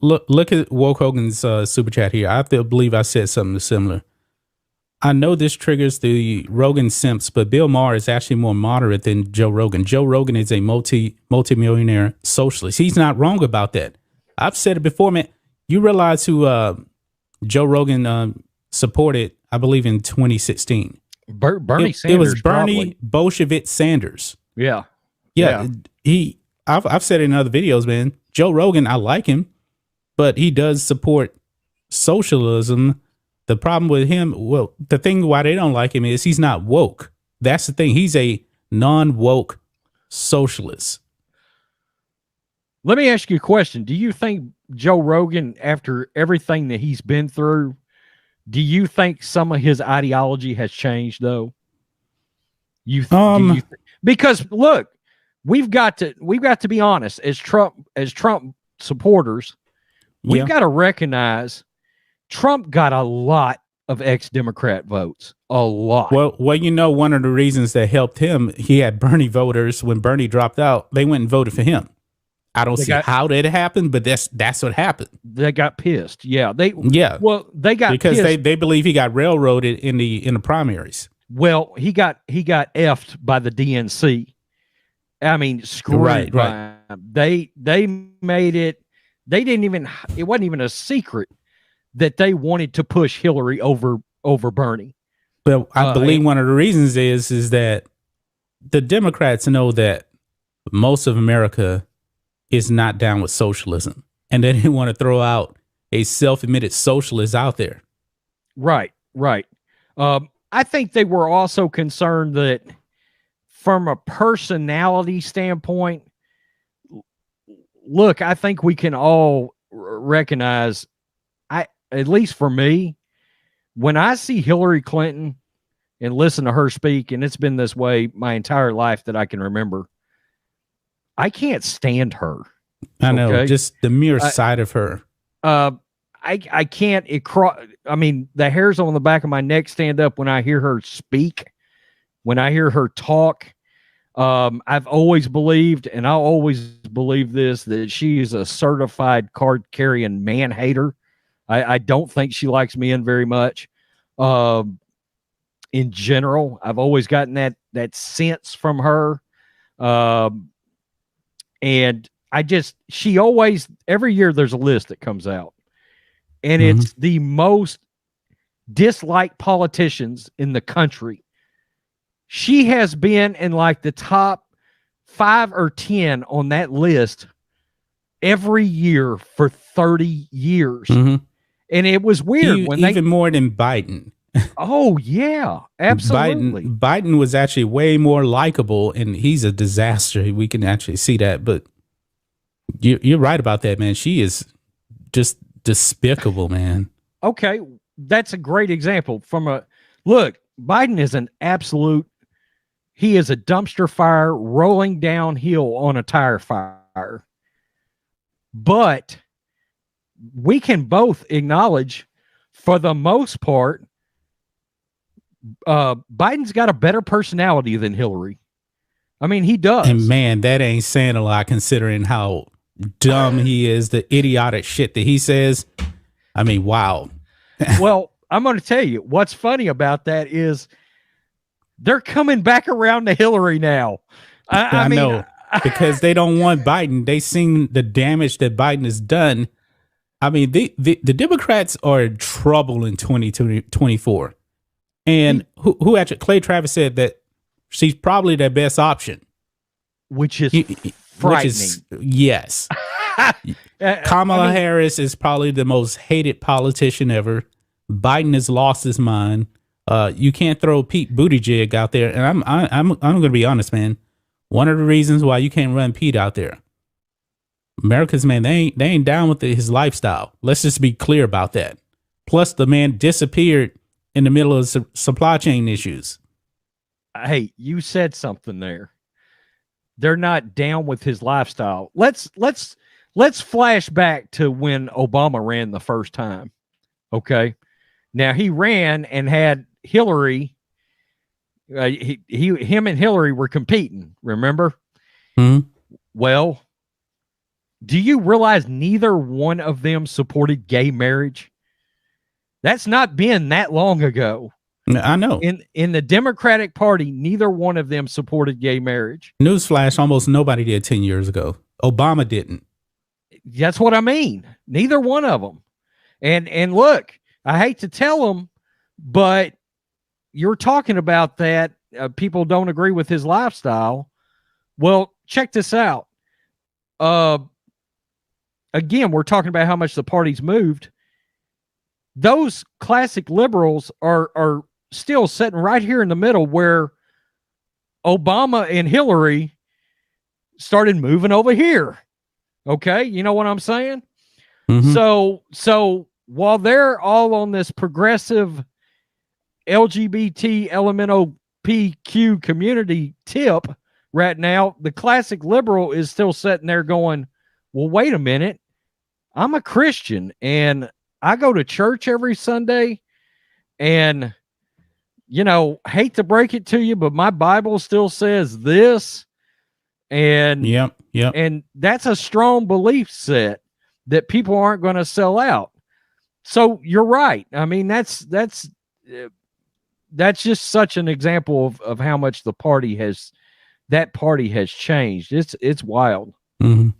Look at Woke Hogan's super chat here. I believe I said something similar. I know this triggers the Rogan simps, but Bill Maher is actually more moderate than Joe Rogan. Joe Rogan is a multimillionaire socialist. He's not wrong about that. I've said it before, man. You realize who Joe Rogan supported, I believe, in 2016? Bernie Sanders. It was Bernie probably. Bolshevik Sanders. Yeah. I've said it in other videos, man. Joe Rogan, I like him, but he does support socialism. The problem with him, well, the thing why they don't like him is he's not woke. That's the thing. He's a non-woke socialist. Let me ask you a question. Do you think Joe Rogan, after everything that he's been through, do you think some of his ideology has changed, though? Because look, we've got to be honest, as Trump supporters, we've got to recognize Trump got a lot of ex-Democrat votes. A lot. Well, one of the reasons that helped him, he had Bernie voters. When Bernie dropped out, they went and voted for him. I don't see how that happened, but that's what happened. They got pissed. Yeah. They got because pissed. they believe he got railroaded in the primaries. Well, he got effed by the DNC. I mean, screwed. Right. They made it. They didn't even. It wasn't even a secret that they wanted to push Hillary over Bernie. But I believe one of the reasons is that the Democrats know that most of America is not down with socialism, and they didn't want to throw out a self-admitted socialist out there. Right. I think they were also concerned that from a personality standpoint, look, I think we can all recognize, at least for me, when I see Hillary Clinton and listen to her speak, and it's been this way my entire life that I can remember, I can't stand her. I know, just the mere sight of her. I can't. I mean, the hairs on the back of my neck stand up when I hear her speak, when I hear her talk. I've always believed, and I'll always believe this, that she is a certified card-carrying man-hater. I don't think she likes men very much. In general, I've always gotten that sense from her. And she always, every year there's a list that comes out, and it's the most disliked politicians in the country. She has been in like the top 5 or 10 on that list every year for 30 years. And it was weird even more than Biden. Oh yeah, absolutely. Biden was actually way more likable, and he's a disaster. We can actually see that, but you're right about that, man. She is just despicable, man. Okay, that's a great example. Look, Biden is an absolute. He is a dumpster fire rolling downhill on a tire fire. But we can both acknowledge, for the most part, Biden's got a better personality than Hillary. I mean, he does. And man, that ain't saying a lot considering how dumb he is, the idiotic shit that he says. I mean, wow. Well, I'm going to tell you what's funny about that is they're coming back around to Hillary now. I mean, know, because they don't want Biden. They seen the damage that Biden has done. I mean, the Democrats are in trouble in 2024. And who actually, Clay Travis said that she's probably their best option. Which is frightening. Yes. Kamala Harris is probably the most hated politician ever. Biden has lost his mind. You can't throw Pete Buttigieg out there. And I'm going to be honest, man. One of the reasons why you can't run Pete out there, America's, man, they ain't down with his lifestyle. Let's just be clear about that. Plus, the man disappeared in the middle of supply chain issues. Hey, you said something there. They're not down with his lifestyle. Let's flash back to when Obama ran the first time. Okay. Now he ran and had Hillary. Him and Hillary were competing. Remember? Mm-hmm. Well, Do you realize neither one of them supported gay marriage? That's not been that long ago. I know. In the Democratic Party, neither one of them supported gay marriage. Newsflash, almost nobody did 10 years ago. Obama didn't. That's what I mean. Neither one of them. And look, I hate to tell them, but you're talking about that. People don't agree with his lifestyle. Well, check this out. Again, we're talking about how much the party's moved. Those classic liberals are still sitting right here in the middle where Obama and Hillary started moving over here. Okay, you know what I'm saying? Mm-hmm. So while they're all on this progressive LGBT LMNOPQ community tip right now, the classic liberal is still sitting there going, well, wait a minute. I'm a Christian and I go to church every Sunday, and, you know, hate to break it to you, but my Bible still says this. And yep. And that's a strong belief set that people aren't going to sell out. So you're right. I mean, that's just such an example of how much that party has changed. It's wild. Mm-hmm.